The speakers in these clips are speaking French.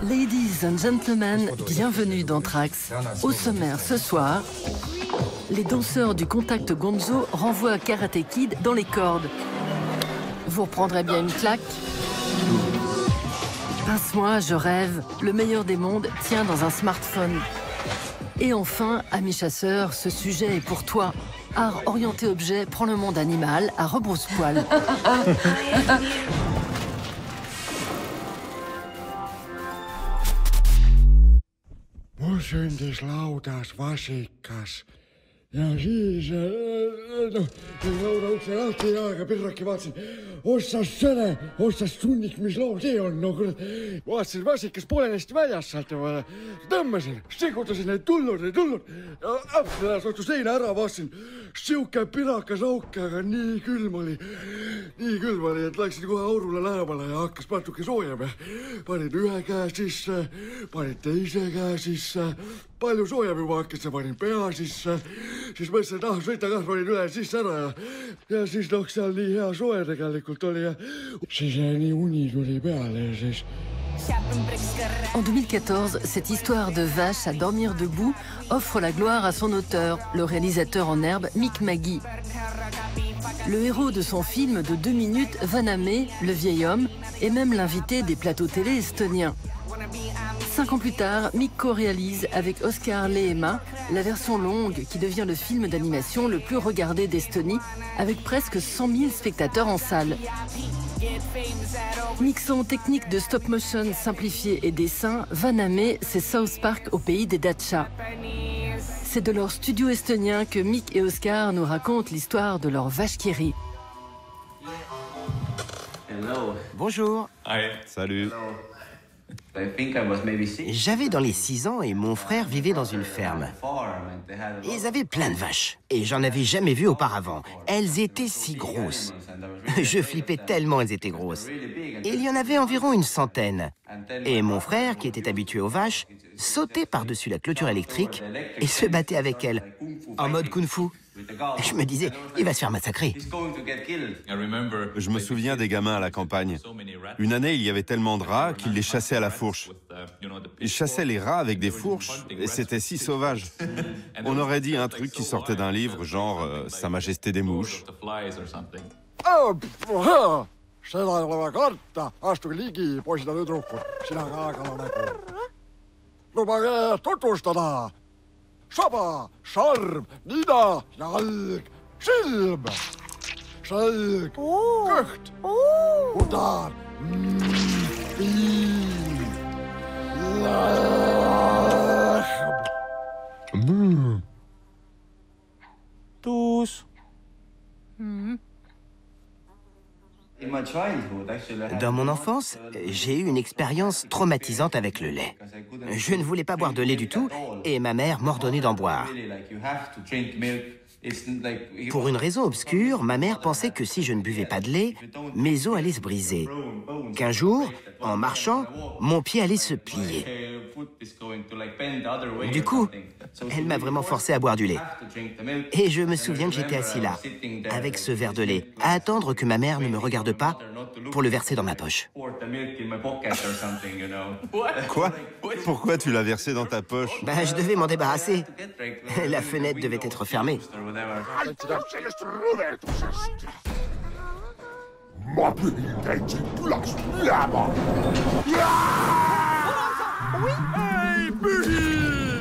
Ladies and gentlemen, bienvenue dans Trax. Au sommaire ce soir, les danseurs du Contact Gonzo renvoient Karate Kid dans les cordes. Vous reprendrez bien une claque? Pince-moi, je rêve. Le meilleur des mondes tient dans un smartphone. Et enfin, amis chasseurs, ce sujet est pour toi. Art orienté objet prend le monde animal à rebrousse-poil. Mun syntis lautas vasikas. Ja siis, laudauksen lahti aega pirraki vaatasin, ossas sõne, ossas sunnik, mis loo see on, no kurat. Vaatasin, vasikas poolenisti väljas sealt ja tõmbasin, sigutasin neid tulnud. Ja äpsõnas otsu seina ära vaatasin, siuke pirakas auk, aga nii külm oli, et läksin kohe aurule lähemale ja hakkas natuke soojama. Panin ühe käe sisse, panin teise käe sisse, palju soojem juba hakkas ja panin pea sisse. Siis mõtlesin, et sõita kah, panin üle sisse ära ja siis seal nii hea soe tegelikult oli ja siis nii uni tuli peale ja siis... En 2014, cette histoire de vache à dormir debout offre la gloire à son auteur, le réalisateur en herbe Mick Magee. Le héros de son film de 2 minutes, Vaname, le vieil homme, est même l'invité des plateaux télé estoniens. 5 ans plus tard, Mick co-réalise avec Oscar Leema la version longue qui devient le film d'animation le plus regardé d'Estonie, avec presque 100 000 spectateurs en salle. Mixant techniques de stop-motion simplifiées et dessins, Vaname, c'est South Park au pays des Dacha. C'est de leur studio estonien que Mick et Oscar nous racontent l'histoire de leur vache qui rit. Bonjour. Hi. Salut. J'avais dans les 6 ans et mon frère vivait dans une ferme. Ils avaient plein de vaches et j'en avais jamais vu auparavant. Elles étaient si grosses. Je flippais tellement elles étaient grosses. Et il y en avait environ une centaine. Et mon frère, qui était habitué aux vaches, sautait par-dessus la clôture électrique et se battait avec elles, en mode kung-fu. Je me disais, il va se faire massacrer. Je me souviens des gamins à la campagne. Une année, il y avait tellement de rats qu'ils les chassaient à la fourche. Ils chassaient les rats avec des fourches et c'était si sauvage. On aurait dit un truc qui sortait d'un livre, genre Sa Majesté des mouches. Seda ei ole vaja karta, astuge ligi, poisid ja tüdrukud, sina ka kala nägu. Lubage tutvustada. Saba, sarv, nina, jalg, silm, selg, kõht, udar, piim, lähm. Tuus. Dans mon enfance, j'ai eu une expérience traumatisante avec le lait. Je ne voulais pas boire de lait du tout et ma mère m'ordonnait d'en boire. Pour une raison obscure, ma mère pensait que si je ne buvais pas de lait, mes os allaient se briser. Qu'un jour, en marchant, mon pied allait se plier. Du coup, elle m'a vraiment forcé à boire du lait. Et je me souviens que j'étais assis là, avec ce verre de lait, à attendre que ma mère ne me regarde pas pour le verser dans ma poche. Quoi? Pourquoi tu l'as versé dans ta poche? Ben, je devais m'en débarrasser. La fenêtre devait être fermée. Ma pühin teid siit külast minema! Ei pühi!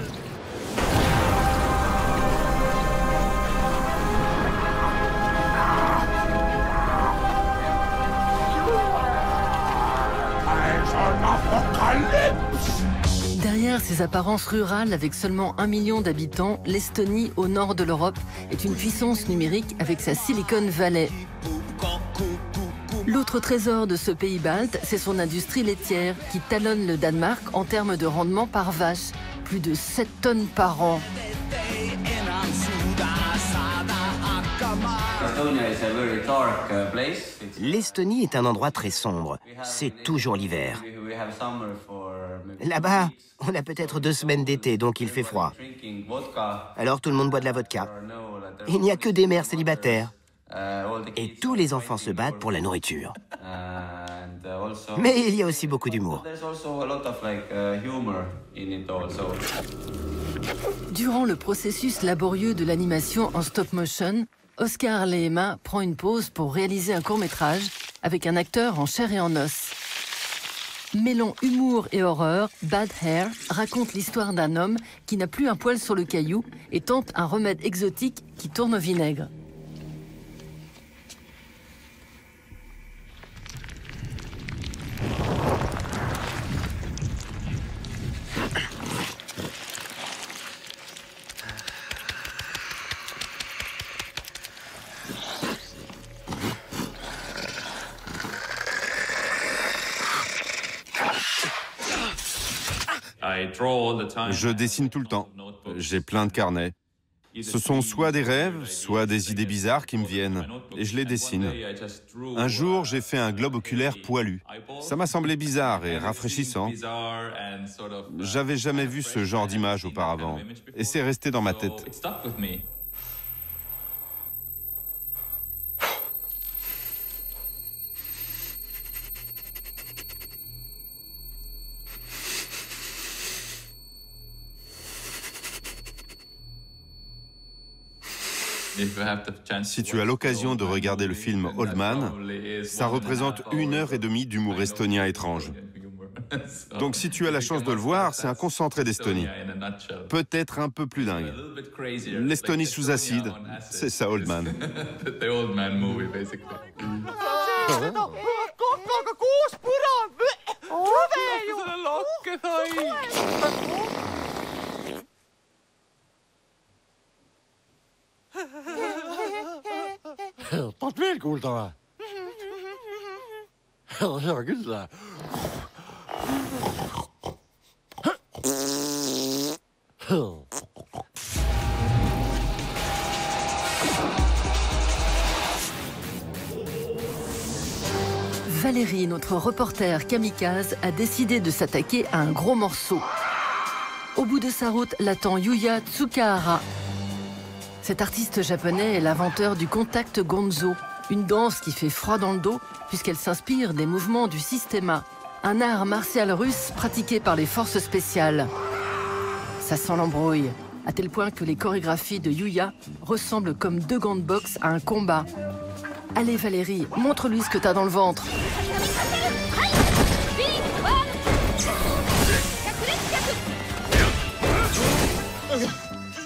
Derrière ses apparences rurales avec seulement 1 million d'habitants, l'Estonie, au nord de l'Europe, est une puissance numérique avec sa Silicon Valley. L'autre trésor de ce pays balte, c'est son industrie laitière qui talonne le Danemark en termes de rendement par vache. Plus de 7 tonnes par an. L'Estonie est un endroit très sombre. C'est toujours l'hiver. Là-bas, on a peut-être 2 semaines d'été, donc il fait froid. Alors tout le monde boit de la vodka. Il n'y a que des mères célibataires. Et tous les enfants se battent pour la nourriture. Mais il y a aussi beaucoup d'humour. Durant le processus laborieux de l'animation en stop motion, Oscar Lehema prend une pause pour réaliser un court-métrage avec un acteur en chair et en os. Mêlant humour et horreur, Bad Hair raconte l'histoire d'un homme qui n'a plus un poil sur le caillou et tente un remède exotique qui tourne au vinaigre. Je dessine tout le temps. J'ai plein de carnets. Ce sont soit des rêves, soit des idées bizarres qui me viennent, et je les dessine. Un jour, j'ai fait un globe oculaire poilu. Ça m'a semblé bizarre et rafraîchissant. J'avais jamais vu ce genre d'image auparavant, et c'est resté dans ma tête. Si tu as l'occasion de regarder le film Old Man, ça représente 1h30 d'humour estonien étrange. Donc si tu as la chance de le voir, c'est un concentré d'Estonie. Peut-être un peu plus dingue. L'Estonie sous acide, c'est ça Old Man. Tahad veel kuulda või? Hea küll. Valérie, notre reporter kamikaze, a décidé de s'attaquer à un gros morceau. Au bout de sa route l'attend Yuya Tsukahara. Cet artiste japonais est l'inventeur du contact gonzo, une danse qui fait froid dans le dos puisqu'elle s'inspire des mouvements du systema, un art martial russe pratiqué par les forces spéciales. Ça sent l'embrouille, à tel point que les chorégraphies de Yuya ressemblent comme 2 gants de boxe à un combat. Allez Valérie, montre-lui ce que t'as dans le ventre.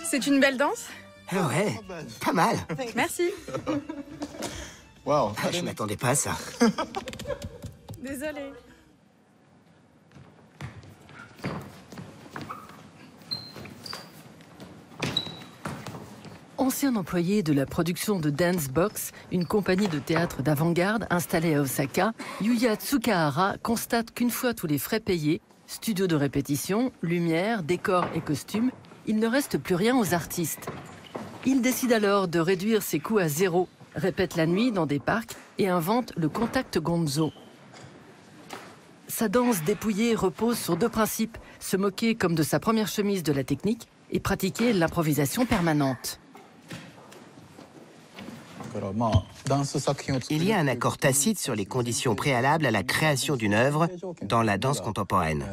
C'est une belle danse? Ouais, pas mal. Merci. Wow. Je m'attendais pas à ça. Désolée. Ancien employé de la production de Dance Box, une compagnie de théâtre d'avant-garde installée à Osaka, Yuya Tsukahara constate qu'une fois tous les frais payés, studio de répétition, lumière, décors et costumes, il ne reste plus rien aux artistes. Il décide alors de réduire ses coûts à 0, répète la nuit dans des parcs et invente le contact gonzo. Sa danse dépouillée repose sur 2 principes, se moquer comme de sa première chemise de la technique et pratiquer l'improvisation permanente. Il y a un accord tacite sur les conditions préalables à la création d'une œuvre dans la danse contemporaine.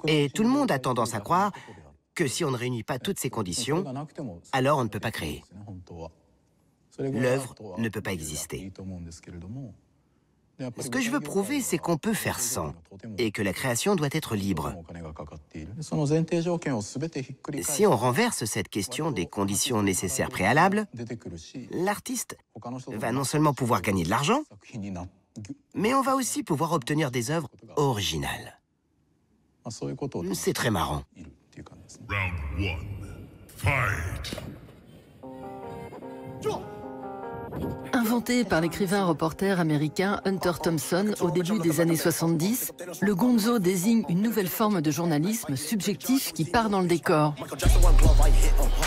Et tout le monde a tendance à croire que si on ne réunit pas toutes ces conditions, alors on ne peut pas créer. L'œuvre ne peut pas exister. Ce que je veux prouver, c'est qu'on peut faire sans, et que la création doit être libre. Si on renverse cette question des conditions nécessaires préalables, l'artiste va non seulement pouvoir gagner de l'argent, mais on va aussi pouvoir obtenir des œuvres originales. C'est très marrant. Round 1. Fight! Inventé par l'écrivain-reporter américain Hunter Thompson au début des années 70, le gonzo désigne une nouvelle forme de journalisme subjectif qui part dans le décor.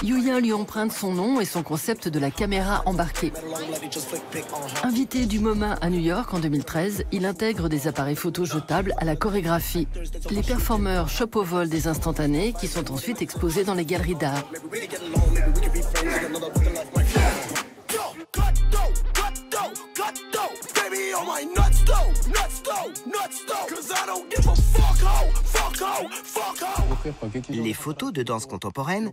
Yuya lui emprunte son nom et son concept de la caméra embarquée. Invité du MoMA à New York en 2013, il intègre des appareils photo jetables à la chorégraphie. Les performeurs chopent au vol des instantanés qui sont ensuite exposés dans les galeries d'art. Les photos de danse contemporaine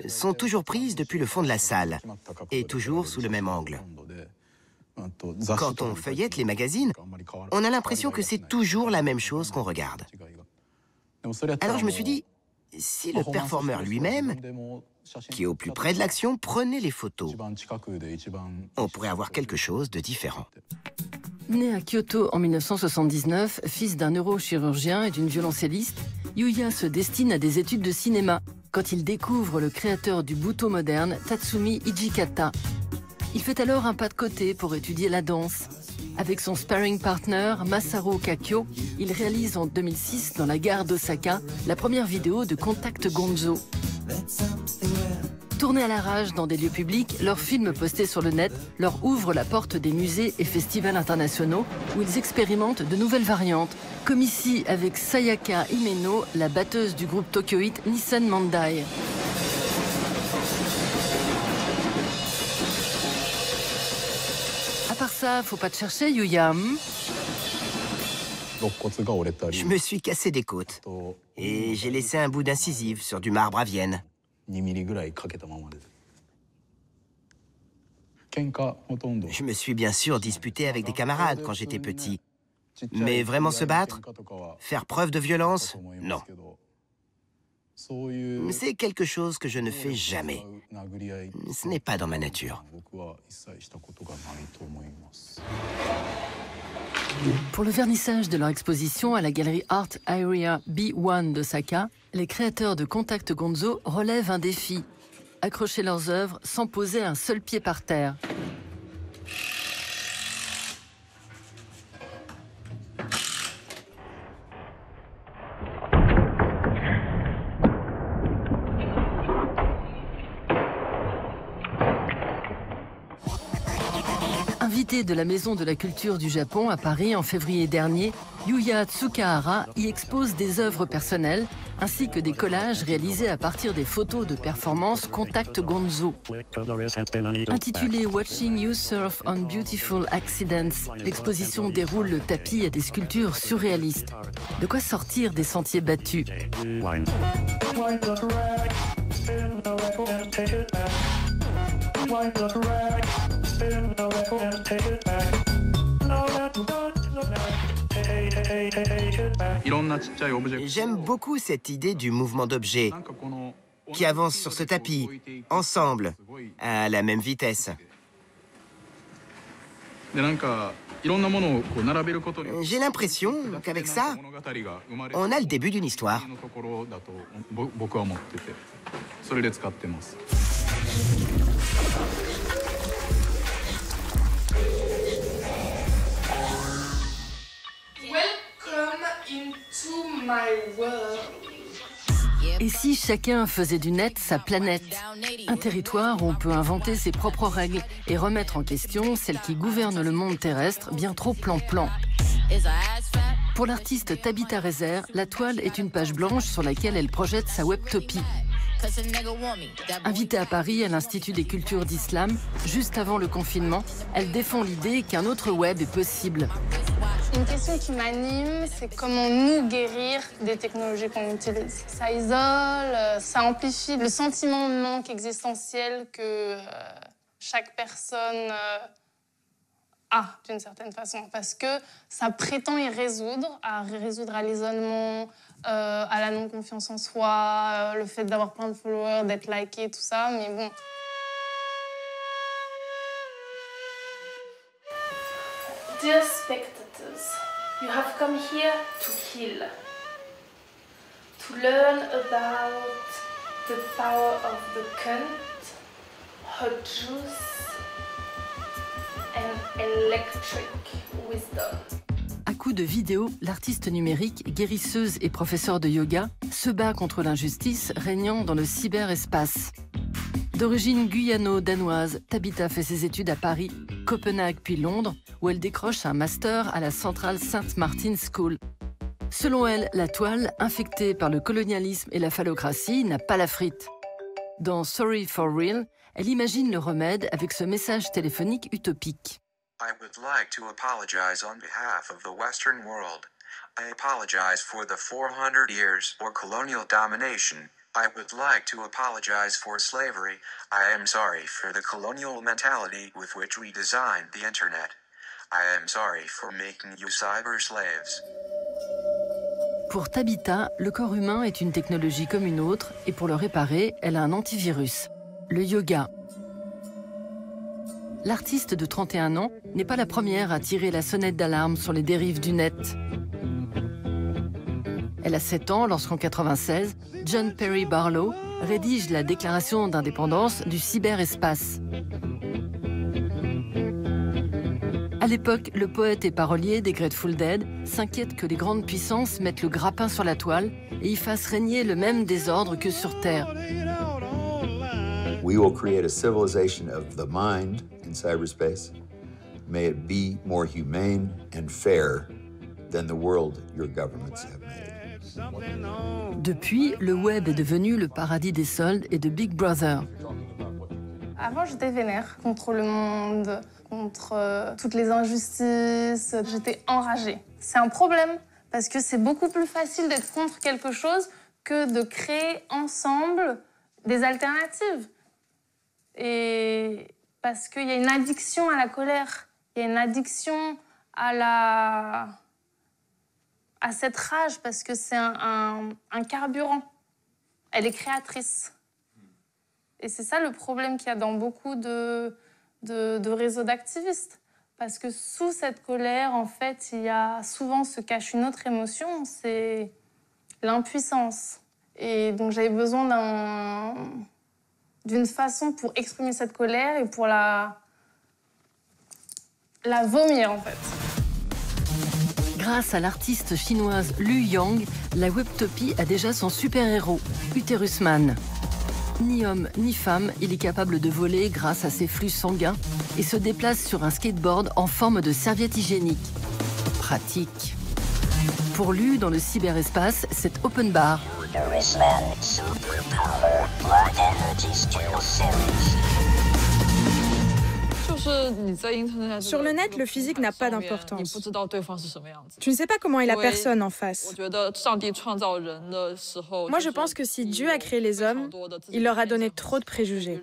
sont toujours prises depuis le fond de la salle et toujours sous le même angle. Quand on feuillette les magazines, on a l'impression que c'est toujours la même chose qu'on regarde. Alors je me suis dit, si le performeur lui-même, qui est au plus près de l'action, prenait les photos, on pourrait avoir quelque chose de différent. Né à Kyoto en 1979, fils d'un neurochirurgien et d'une violoncelliste, Yuya se destine à des études de cinéma quand il découvre le créateur du Buto moderne, Tatsumi Hijikata. Il fait alors un pas de côté pour étudier la danse. Avec son sparring partner Masaru Kakyo, il réalise en 2006 dans la gare d'Osaka la première vidéo de Contact Gonzo. Tournés à l'arrache dans des lieux publics, leurs films postés sur le net leur ouvrent la porte des musées et festivals internationaux où ils expérimentent de nouvelles variantes, comme ici avec Sayaka Himeno, la batteuse du groupe tokyoïte Nissan Mandai. À part ça, faut pas te chercher, Yuya. Je me suis cassé des côtes et j'ai laissé un bout d'incisive sur du marbre à Vienne. Je me suis bien sûr disputé avec des camarades quand j'étais petit. Mais vraiment se battre? Faire preuve de violence? Non. C'est quelque chose que je ne fais jamais. Ce n'est pas dans ma nature. Pour le vernissage de leur exposition à la galerie Art Area B1 d'Osaka, les créateurs de Contact Gonzo relèvent un défi: accrocher leurs œuvres sans poser un seul pied par terre. Invité de la Maison de la Culture du Japon à Paris en février dernier, Yuya Tsukahara y expose des œuvres personnelles ainsi que des collages réalisés à partir des photos de performance Contact Gonzo. Intitulée Watching You Surf on Beautiful Accidents, l'exposition déroule le tapis à des sculptures surréalistes. De quoi sortir des sentiers battus. J'aime beaucoup cette idée du mouvement d'objets qui avancent sur ce tapis, ensemble, à la même vitesse. J'ai l'impression qu'avec ça, on a le début d'une histoire. Et si chacun faisait du net sa planète? Un territoire où on peut inventer ses propres règles et remettre en question celles qui gouvernent le monde terrestre bien trop plan-plan. Pour l'artiste Tabitha Rezer, la toile est une page blanche sur laquelle elle projette sa webtopie. Invitée à Paris à l'Institut des cultures d'Islam, juste avant le confinement, elle défend l'idée qu'un autre web est possible. Une question qui m'anime, c'est comment nous guérir des technologies qu'on utilise. Ça isole, ça amplifie le sentiment de manque existentiel que chaque personne a, d'une certaine façon. Parce que ça prétend y résoudre à l'isolement, à la non-confiance en soi, le fait d'avoir plein de followers, d'être liké, tout ça, mais bon. Dear spectators, you have come here to heal, to learn about the power of the cunt, hot juice, and electric wisdom. À coups de vidéos, l'artiste numérique, guérisseuse et professeur de yoga se bat contre l'injustice régnant dans le cyberespace. D'origine guyano-danoise, Tabitha fait ses études à Paris, Copenhague puis Londres, où elle décroche un master à la Central St. Martin's School. Selon elle, la toile, infectée par le colonialisme et la phallocratie, n'a pas la frite. Dans Sorry for Real, elle imagine le remède avec ce message téléphonique utopique. I would like to apologize on behalf of the Western world. I apologize for the 400 years of colonial domination. I would like to apologize for slavery. I am sorry for the colonial mentality with which we designed the internet. I am sorry for making you cyber slaves. Pour Tabitha, le corps humain est une technologie comme une autre et pour le réparer, elle a un antivirus, le yoga. L'artiste de 31 ans n'est pas la première à tirer la sonnette d'alarme sur les dérives du net. Elle a 7 ans lorsqu'en 1996, John Perry Barlow rédige la déclaration d'indépendance du cyberespace. À l'époque, le poète et parolier des Grateful Dead s'inquiète que les grandes puissances mettent le grappin sur la toile et y fassent régner le même désordre que sur Terre. We will create a civilization of the mind in cyberspace. May it be more humane and fair than the world your governments have made. Depuis, le web est devenu le paradis des soldes et de Big Brother. Avant, j'étais vénère contre le monde, contre toutes les injustices. J'étais enragée. C'est un problème parce que c'est beaucoup plus facile d'être contre quelque chose que de créer ensemble des alternatives. Et parce qu'il y a une addiction à la colère, il y a une addiction à cette rage, parce que c'est un carburant. Elle est créatrice. Et c'est ça le problème qu'il y a dans beaucoup de réseaux d'activistes. Parce que sous cette colère, en fait, souvent se cache une autre émotion, c'est l'impuissance. Et donc j'avais besoin d'une façon pour exprimer cette colère et pour la vomir, en fait. Grâce à l'artiste chinoise Lu Yang, la webtopie a déjà son super-héros, Uterus Man. Ni homme ni femme, il est capable de voler grâce à ses flux sanguins et se déplace sur un skateboard en forme de serviette hygiénique. Pratique. Pour Lu, dans le cyberespace, c'est open bar. Sur le net, le physique n'a pas d'importance. Tu ne sais pas comment est la personne en face. Moi, je pense que si Dieu a créé les hommes, il leur a donné trop de préjugés.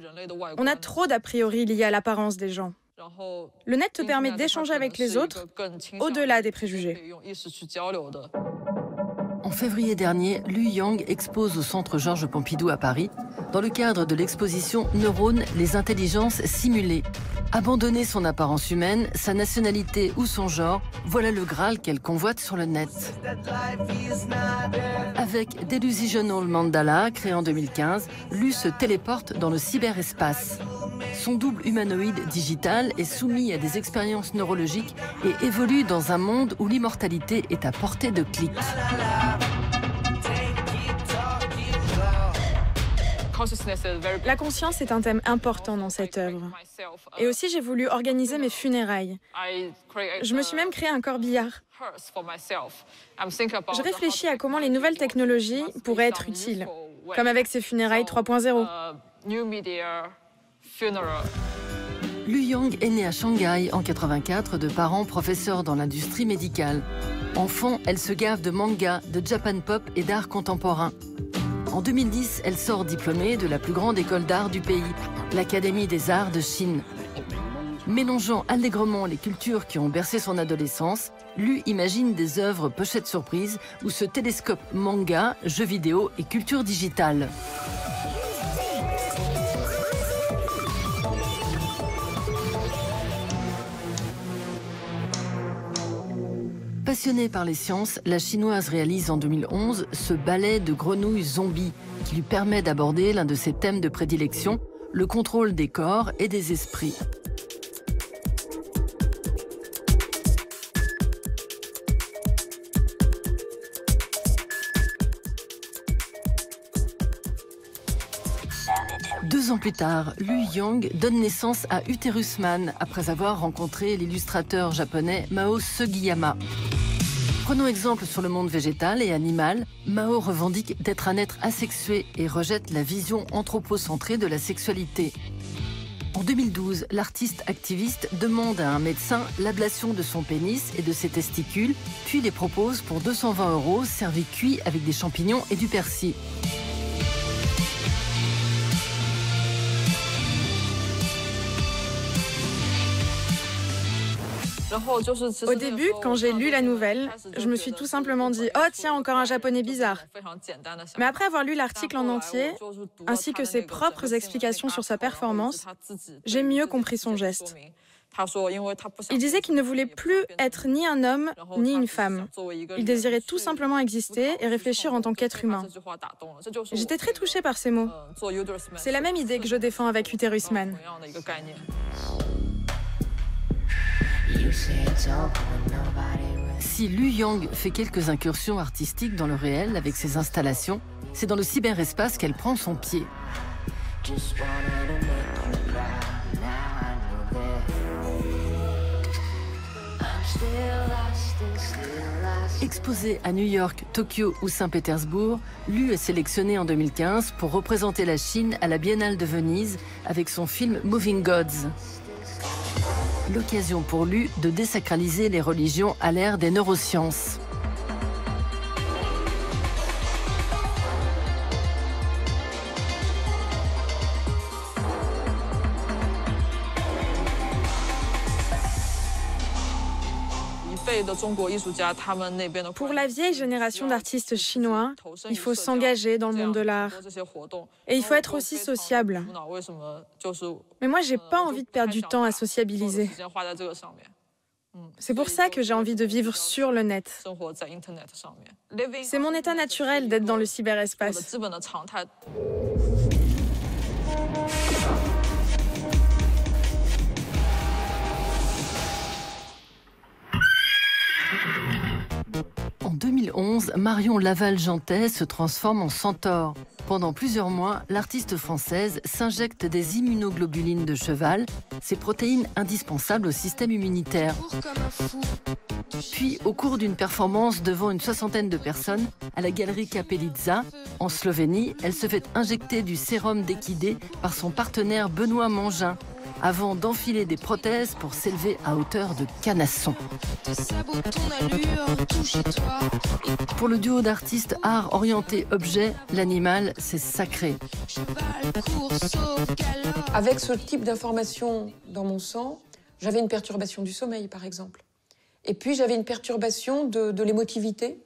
On a trop d'a priori liés à l'apparence des gens. Le net te permet d'échanger avec les autres au-delà des préjugés. En février dernier, Lu Yang expose au Centre Georges Pompidou à Paris, dans le cadre de l'exposition Neurones, les intelligences simulées. Abandonner son apparence humaine, sa nationalité ou son genre, voilà le Graal qu'elle convoite sur le net. Avec Delusional Mandala, créé en 2015, Lu se téléporte dans le cyberespace. Son double humanoïde digital est soumis à des expériences neurologiques et évolue dans un monde où l'immortalité est à portée de clic. La conscience est un thème important dans cette œuvre. Et aussi, j'ai voulu organiser mes funérailles. Je me suis même créé un corbillard. Je réfléchis à comment les nouvelles technologies pourraient être utiles, comme avec ces funérailles 3.0. Lu Yang est née à Shanghai en 1984 de parents professeurs dans l'industrie médicale. Enfant, elle se gave de manga, de Japan pop et d'art contemporain. En 2010, elle sort diplômée de la plus grande école d'art du pays, l'Académie des Arts de Chine. Mélangeant allègrement les cultures qui ont bercé son adolescence, Lu imagine des œuvres pochettes surprises où se télescope manga, jeux vidéo et culture digitale. Passionnée par les sciences, la Chinoise réalise en 2011 ce ballet de grenouilles zombies qui lui permet d'aborder l'un de ses thèmes de prédilection, le contrôle des corps et des esprits. 2 ans plus tard, Lu Yang donne naissance à Uterus Man après avoir rencontré l'illustrateur japonais Mao Sugiyama. Prenons exemple sur le monde végétal et animal. Mao revendique d'être un être asexué et rejette la vision anthropocentrée de la sexualité. En 2012, l'artiste activiste demande à un médecin l'ablation de son pénis et de ses testicules, puis les propose pour 220 € servis cuits avec des champignons et du persil. Au début, quand j'ai lu la nouvelle, je me suis tout simplement dit « Oh tiens, encore un japonais bizarre ». Mais après avoir lu l'article en entier, ainsi que ses propres explications sur sa performance, j'ai mieux compris son geste. Il disait qu'il ne voulait plus être ni un homme ni une femme. Il désirait tout simplement exister et réfléchir en tant qu'être humain. J'étais très touchée par ces mots. C'est la même idée que je défends avec Uterus Man. Si Lu Yang fait quelques incursions artistiques dans le réel avec ses installations, c'est dans le cyberespace qu'elle prend son pied. Exposée à New York, Tokyo ou Saint-Pétersbourg, Lu est sélectionnée en 2015 pour représenter la Chine à la Biennale de Venise avec son film Moving Gods. L'occasion pour Lu de désacraliser les religions à l'ère des neurosciences. Pour la vieille génération d'artistes chinois, il faut s'engager dans le monde de l'art. Et il faut être aussi sociable. Mais moi, j'ai pas envie de perdre du temps à sociabiliser. C'est pour ça que j'ai envie de vivre sur le net. C'est mon état naturel d'être dans le cyberespace. En 2011, Marion Laval-Jantet se transforme en centaure. Pendant plusieurs mois, l'artiste française s'injecte des immunoglobulines de cheval, ces protéines indispensables au système immunitaire. Puis, au cours d'une performance devant une 60aine de personnes à la galerie Kapelica, en Slovénie, elle se fait injecter du sérum d'équidé par son partenaire Benoît Mangin, avant d'enfiler des prothèses pour s'élever à hauteur de canasson. Pour le duo d'artistes art orienté objet, l'animal, c'est sacré. Avec ce type d'information dans mon sang, j'avais une perturbation du sommeil, par exemple. Et puis j'avais une perturbation de l'émotivité,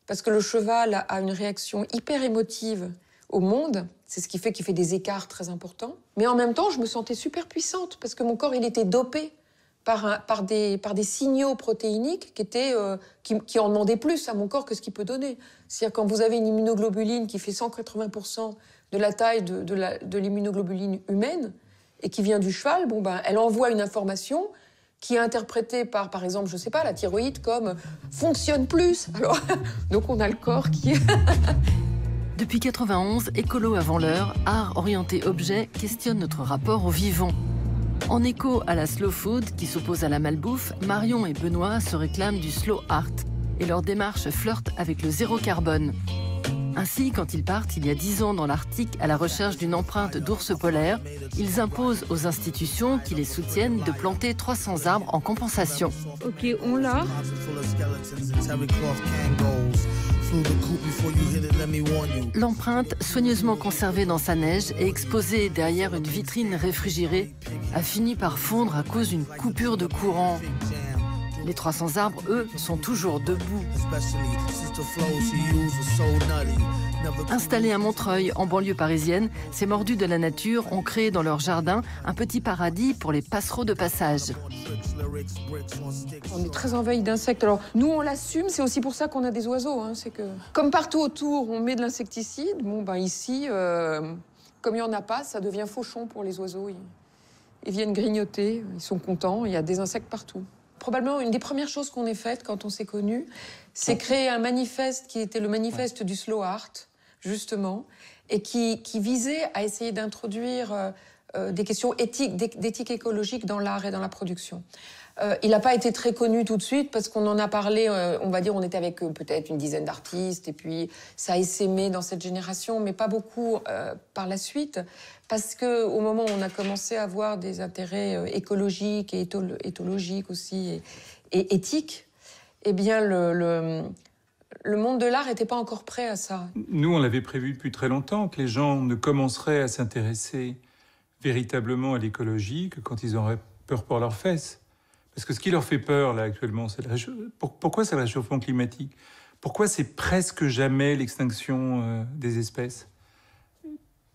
parce que le cheval a une réaction hyper émotive au monde. C'est ce qui fait qu'il fait des écarts très importants. Mais en même temps, je me sentais super puissante parce que mon corps, il était dopé par des signaux protéiniques qui en demandaient plus à mon corps que ce qu'il peut donner. C'est-à-dire quand vous avez une immunoglobuline qui fait 180% de la taille de l'immunoglobuline humaine et qui vient du cheval, elle envoie une information qui est interprétée par exemple, je sais pas, la thyroïde comme « fonctionne plus ». Alors, donc on a le corps qui... Depuis 91, Écolo avant l'heure, art orienté objet, questionne notre rapport au vivant. En écho à la slow food qui s'oppose à la malbouffe, Marion et Benoît se réclament du slow art et leur démarche flirte avec le zéro carbone. Ainsi, quand ils partent il y a 10 ans dans l'Arctique à la recherche d'une empreinte d'ours polaire, ils imposent aux institutions qui les soutiennent de planter 300 arbres en compensation. Ok, on l'a. L'empreinte, soigneusement conservée dans sa neige et exposée derrière une vitrine réfrigérée, a fini par fondre à cause d'une coupure de courant. Les 300 arbres, eux, sont toujours debout. Installés à Montreuil, en banlieue parisienne, ces mordus de la nature ont créé dans leur jardin un petit paradis pour les passereaux de passage. On est très en veille d'insectes. Alors, nous, on l'assume, c'est aussi pour ça qu'on a des oiseaux. C'est que, comme partout autour, on met de l'insecticide. Ici, comme il n'y en a pas, ça devient fauchon pour les oiseaux. Ils viennent grignoter, ils sont contents, il y a des insectes partout. Probablement, une des premières choses qu'on ait faites quand on s'est connus, c'est créer un manifeste qui était le manifeste du slow art. justement, et qui visait à essayer d'introduire des questions d'éthique écologique dans l'art et dans la production. Il n'a pas été très connu tout de suite parce qu'on en a parlé, on va dire, on était avec peut-être une dizaine d'artistes et puis ça a essaimé dans cette génération, mais pas beaucoup par la suite, parce qu'au moment où on a commencé à avoir des intérêts écologiques et éthologiques aussi et éthiques, eh bien le monde de l'art n'était pas encore prêt à ça. Nous, on l'avait prévu depuis très longtemps que les gens ne commenceraient à s'intéresser véritablement à l'écologie que quand ils auraient peur pour leurs fesses. Parce que ce qui leur fait peur, là, actuellement, c'est pourquoi c'est le réchauffement climatique? Pourquoi c'est presque jamais l'extinction des espèces?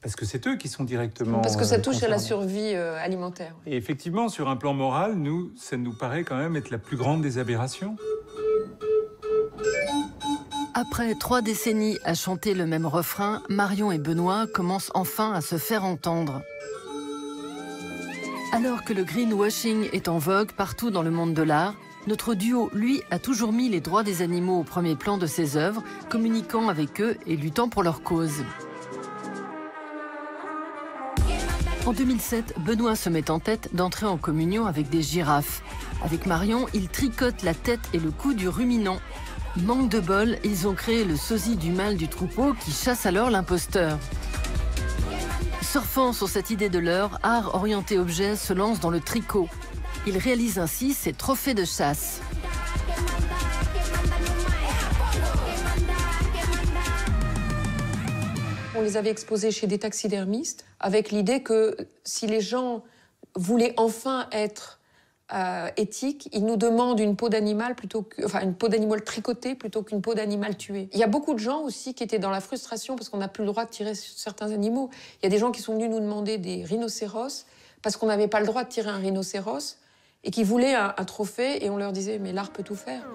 Parce que c'est eux qui sont directement Parce que ça touche concernés. à la survie alimentaire. Et effectivement, sur un plan moral, ça nous paraît quand même être la plus grande des aberrations. Après 3 décennies à chanter le même refrain, Marion et Benoît commencent enfin à se faire entendre. Alors que le greenwashing est en vogue partout dans le monde de l'art, notre duo, lui, a toujours mis les droits des animaux au premier plan de ses œuvres, communiquant avec eux et luttant pour leur cause. En 2007, Benoît se met en tête d'entrer en communion avec des girafes. Avec Marion, il tricote la tête et le cou du ruminant. Manque de bol, ils ont créé le sosie du mâle du troupeau qui chasse alors l'imposteur. Surfant sur cette idée de leur, Art Orienté Objet se lance dans le tricot. Il réalise ainsi ses trophées de chasse. On les avait exposés chez des taxidermistes avec l'idée que si les gens voulaient enfin être éthiques, ils nous demandent une peau d'animal une peau d'animal tricotée plutôt qu'une peau d'animal tué. Il y a beaucoup de gens aussi qui étaient dans la frustration parce qu'on n'a plus le droit de tirer sur certains animaux. Il y a des gens qui sont venus nous demander des rhinocéros parce qu'on n'avait pas le droit de tirer un rhinocéros et qui voulaient un trophée et on leur disait « mais l'art peut tout faire ».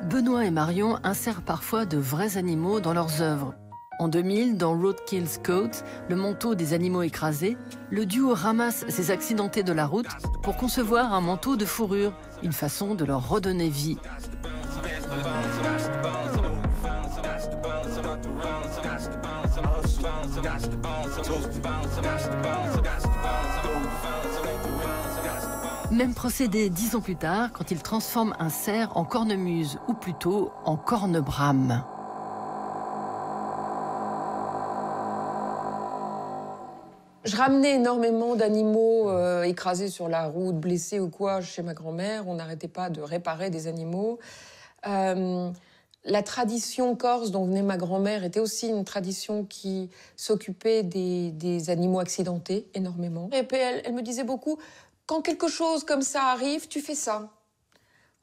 Benoît et Marion insèrent parfois de vrais animaux dans leurs œuvres. En 2000, dans Roadkill's Coat, le manteau des animaux écrasés, le duo ramasse ces accidentés de la route pour concevoir un manteau de fourrure, une façon de leur redonner vie. Même procédé 10 ans plus tard, quand ils transforment un cerf en cornemuse, ou plutôt en cornebrame. Je ramenais énormément d'animaux écrasés sur la route, blessés ou quoi, chez ma grand-mère. On n'arrêtait pas de réparer des animaux. La tradition corse dont venait ma grand-mère était aussi une tradition qui s'occupait des animaux accidentés énormément. Et puis elle me disait beaucoup, quand quelque chose comme ça arrive, tu fais ça.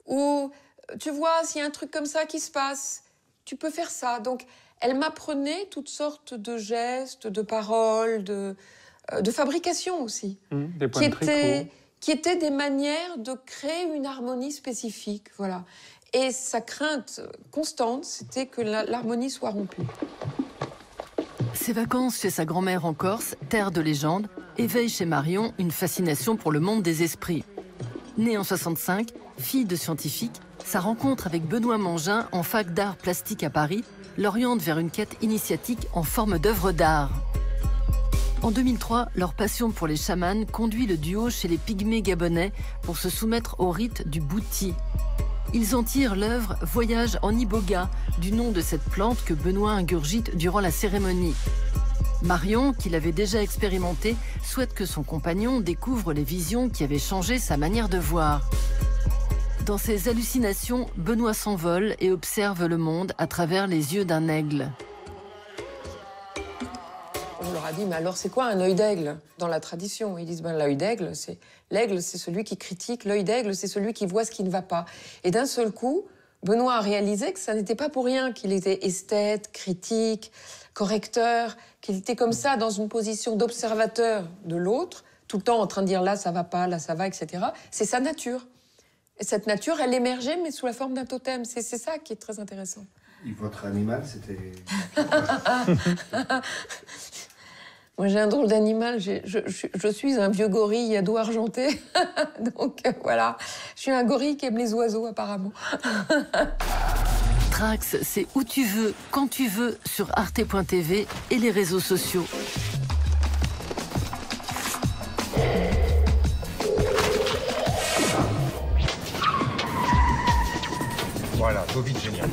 Ou tu vois, s'il y a un truc comme ça qui se passe, tu peux faire ça. Donc elle m'apprenait toutes sortes de gestes, de paroles, de fabrication aussi, des points de tricot. Qui étaient des manières de créer une harmonie spécifique, voilà. Et sa crainte constante, c'était que l'harmonie soit rompue. Ses vacances chez sa grand-mère en Corse, terre de légende, éveillent chez Marion une fascination pour le monde des esprits. Née en 65, fille de scientifique, sa rencontre avec Benoît Mangin en fac d'art plastique à Paris l'oriente vers une quête initiatique en forme d'œuvre d'art. En 2003, leur passion pour les chamans conduit le duo chez les pygmées gabonais pour se soumettre au rite du bouti. Ils en tirent l'œuvre « Voyage en Iboga », du nom de cette plante que Benoît ingurgite durant la cérémonie. Marion, qui l'avait déjà expérimenté, souhaite que son compagnon découvre les visions qui avaient changé sa manière de voir. Dans ses hallucinations, Benoît s'envole et observe le monde à travers les yeux d'un aigle. On leur a dit, mais alors c'est quoi un œil d'aigle dans la tradition? Ils disent, ben, l'œil d'aigle, c'est celui qui critique, l'œil d'aigle, c'est celui qui voit ce qui ne va pas. Et d'un seul coup, Benoît a réalisé que ça n'était pas pour rien qu'il était esthète, critique, correcteur, qu'il était comme ça dans une position d'observateur de l'autre, tout le temps en train de dire là ça va pas, là ça va, etc. C'est sa nature. Et cette nature, elle émergeait, mais sous la forme d'un totem. C'est ça qui est très intéressant. Et votre animal, c'était... Moi, j'ai un drôle d'animal. Je suis un vieux gorille à dos argenté. Donc, voilà. Je suis un gorille qui aime les oiseaux, apparemment. Matrax, c'est où tu veux, quand tu veux, sur arte.tv et les réseaux sociaux. Voilà, go vite, génial.